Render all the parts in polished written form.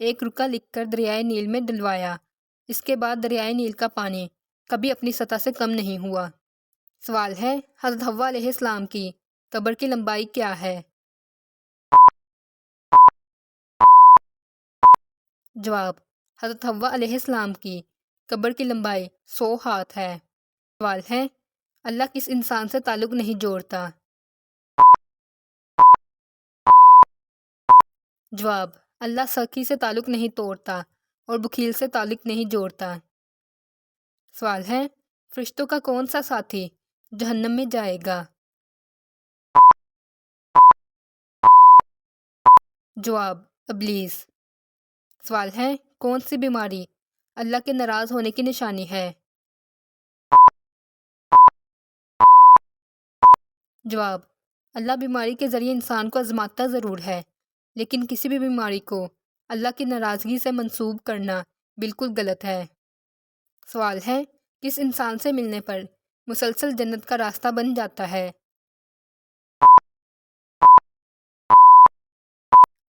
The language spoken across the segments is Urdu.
ایک رکا لکھ کر دریائے نیل میں ڈلوایا۔ اس کے بعد دریائے نیل کا پانی کبھی اپنی سطح سے کم نہیں ہوا۔ سوال ہے، حضرت حوا علیہ السلام کی قبر کی لمبائی کیا ہے؟ جواب، حضرت حوا علیہ السلام کی قبر کی لمبائی 100 ہاتھ ہے۔ سوال ہے، اللہ کس انسان سے تعلق نہیں جوڑتا؟ جواب، اللہ سخی سے تعلق نہیں توڑتا اور بخیل سے تعلق نہیں جوڑتا۔ سوال ہے، فرشتوں کا کون سا ساتھی جہنم میں جائے گا؟ جواب، ابلیس۔ سوال ہے، کون سی بیماری اللہ کے ناراض ہونے کی نشانی ہے؟ جواب، اللہ بیماری کے ذریعے انسان کو آزماتا ضرور ہے، لیکن کسی بھی بیماری کو اللہ کی ناراضگی سے منسوب کرنا بالکل غلط ہے۔ سوال ہے، کس انسان سے ملنے پر مسلسل جنت کا راستہ بن جاتا ہے؟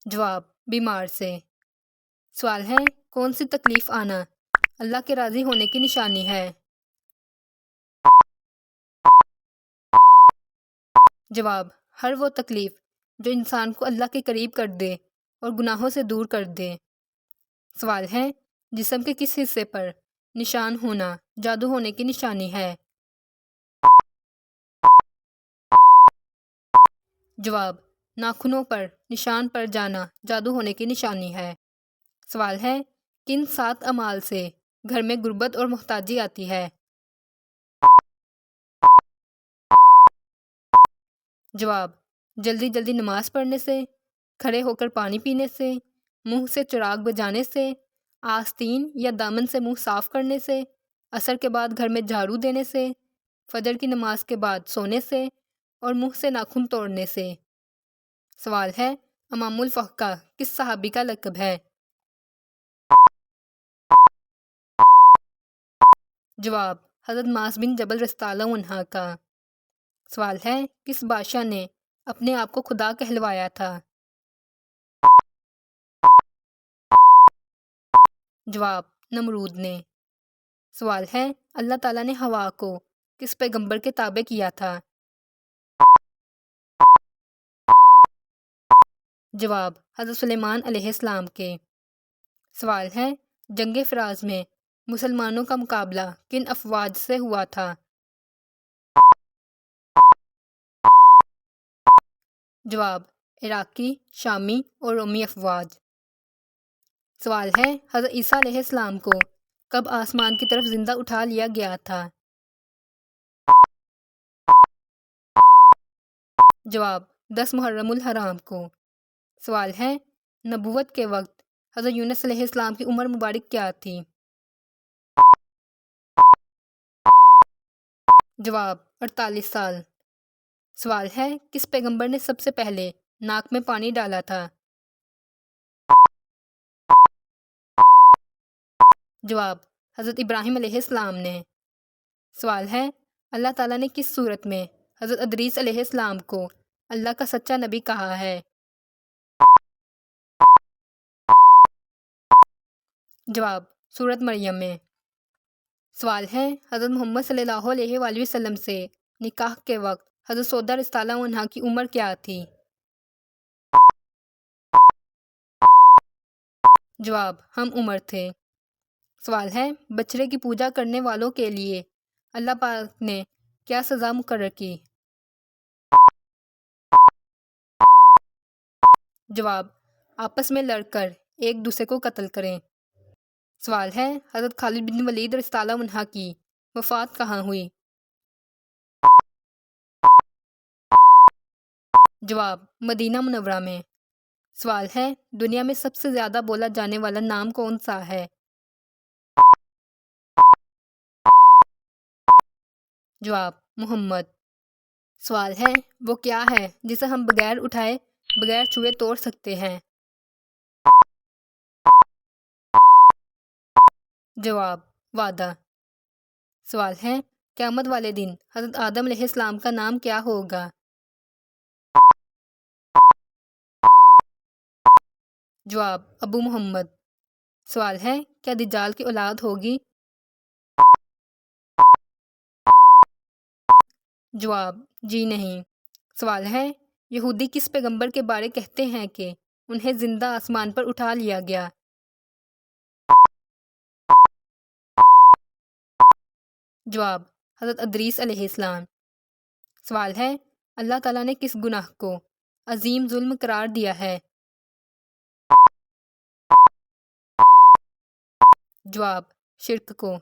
جواب، بیمار سے۔ سوال ہے، کون سی تکلیف آنا اللہ کے راضی ہونے کی نشانی ہے؟ جواب، ہر وہ تکلیف جو انسان کو اللہ کے قریب کر دے اور گناہوں سے دور کر دے۔ سوال ہے، جسم کے کس حصے پر نشان ہونا جادو ہونے کی نشانی ہے؟ جواب، ناخنوں پر نشان پڑ جانا جادو ہونے کی نشانی ہے۔ سوال ہے، کن 7 اعمال سے گھر میں غربت اور محتاجی آتی ہے؟ جواب، جلدی جلدی نماز پڑھنے سے، کھڑے ہو کر پانی پینے سے، منہ سے چراغ بجانے سے، آستین یا دامن سے منہ صاف کرنے سے، عصر کے بعد گھر میں جھاڑو دینے سے، فجر کی نماز کے بعد سونے سے اور منہ سے ناخن توڑنے سے۔ سوال ہے، امام الفقہ کس صحابی کا لقب ہے؟ جواب، حضرت معاذ بن جبل رضی اللہ عنہ کا۔ سوال ہے، کس بادشاہ نے اپنے آپ کو خدا کہلوایا تھا؟ جواب، نمرود نے۔ سوال ہے، اللہ تعالیٰ نے حوا کو کس پیغمبر کے تابع کیا تھا؟ جواب، حضرت سلیمان علیہ السلام کے۔ سوال ہے، جنگ فراز میں مسلمانوں کا مقابلہ کن افواج سے ہوا تھا؟ جواب، عراقی، شامی اور رومی افواج۔ سوال ہے، حضرت عیسیٰ علیہ السلام کو کب آسمان کی طرف زندہ اٹھا لیا گیا تھا؟ جواب، 10 محرم الحرام کو۔ سوال ہے، نبوت کے وقت حضرت یونس علیہ السلام کی عمر مبارک کیا تھی؟ جواب، 48 سال۔ سوال ہے، کس پیغمبر نے سب سے پہلے ناک میں پانی ڈالا تھا؟ جواب، حضرت ابراہیم علیہ السلام نے۔ سوال ہے، اللہ تعالیٰ نے کس صورت میں حضرت ادریس علیہ السلام کو اللہ کا سچا نبی کہا ہے؟ جواب، سورت مریم میں۔ سوال ہے، حضرت محمد صلی اللہ علیہ وآلہ وسلم سے نکاح کے وقت حضرت سودا رضی اللہ عنہا کی عمر کیا تھی؟ جواب، ہم عمر تھے۔ سوال ہے، بچڑے کی پوجا کرنے والوں کے لیے اللہ پاک نے کیا سزا مقرر کی؟ جواب، آپس میں لڑ کر ایک دوسرے کو قتل کریں۔ سوال ہے، حضرت خالد بن ولید رضی اللہ عنہ کی وفات کہاں ہوئی؟ جواب، مدینہ منورہ میں۔ سوال ہے، دنیا میں سب سے زیادہ بولا جانے والا نام کون سا ہے؟ جواب، محمد۔ سوال ہے، وہ کیا ہے جسے ہم بغیر اٹھائے بغیر چھوئے توڑ سکتے ہیں؟ جواب، وعدہ۔ سوال ہے، قیامت والے دن حضرت آدم علیہ السلام کا نام کیا ہوگا؟ جواب، ابو محمد۔ سوال ہے کیا دجال کی اولاد ہوگی؟ جواب جی نہیں۔ سوال ہے یہودی کس پیغمبر کے بارے کہتے ہیں کہ انہیں زندہ آسمان پر اٹھا لیا گیا؟ جواب حضرت ادریس علیہ السلام۔ سوال ہے اللہ تعالیٰ نے کس گناہ کو عظیم ظلم قرار دیا ہے؟ جواب شرک کو۔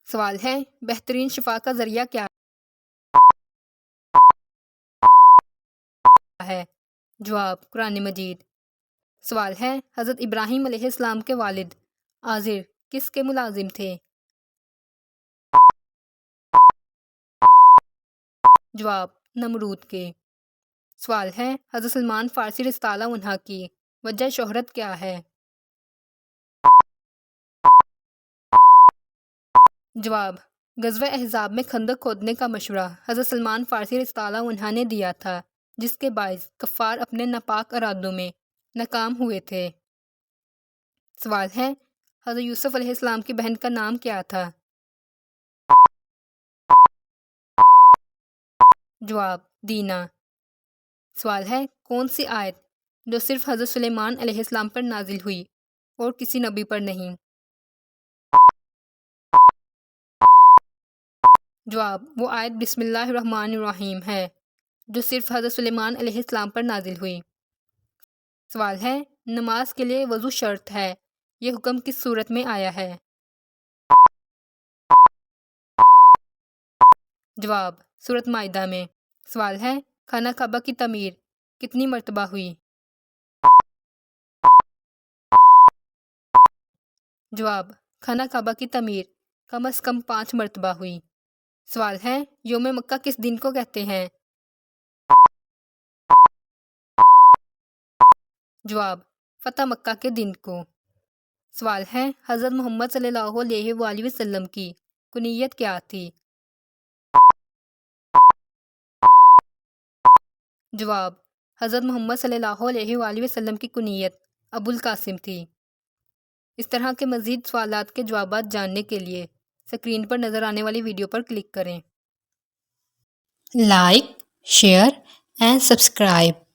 سوال ہے بہترین شفا کا ذریعہ کیا ہے؟ جواب قرآن مجید۔ سوال ہے حضرت ابراہیم علیہ السلام کے والد آزر کس کے ملازم تھے؟ جواب نمرود کے۔ سوال ہے حضرت سلمان فارسی رضی اللہ عنہ کی وجہ شہرت کیا ہے؟ جواب غزوہ احزاب میں خندق کھودنے کا مشورہ حضرت سلمان فارسی رضی اللہ عنہ نے دیا تھا جس کے باعث کفار اپنے ناپاک ارادوں میں ناکام ہوئے تھے۔ سوال ہے حضرت یوسف علیہ السلام کی بہن کا نام کیا تھا؟ جواب دینا۔ سوال ہے کون سی آیت جو صرف حضرت سلیمان علیہ السلام پر نازل ہوئی اور کسی نبی پر نہیں؟ جواب وہ آیت بسم اللہ الرحمن الرحیم ہے جو صرف حضرت سلیمان علیہ السلام پر نازل ہوئی۔ سوال ہے نماز کے لیے وضو شرط ہے، یہ حکم کس صورت میں آیا ہے؟ جواب سورۃ مائدہ میں۔ سوال ہے خانہ کعبہ کی تعمیر کتنی مرتبہ ہوئی؟ جواب خانہ کعبہ کی تعمیر کم از کم 5 مرتبہ ہوئی۔ سوال ہے یوم مکہ کس دن کو کہتے ہیں؟ جواب فتح مکہ کے دن کو۔ سوال ہے حضرت محمد صلی اللہ علیہ وآلہ وسلم کی کنیت کیا تھی؟ جواب حضرت محمد صلی اللہ علیہ وآلہ وسلم کی کنیت ابو القاسم تھی۔ اس طرح کے مزید سوالات کے جوابات جاننے کے لیے سکرین پر نظر آنے والی ویڈیو پر کلک کریں۔ Like, share and subscribe.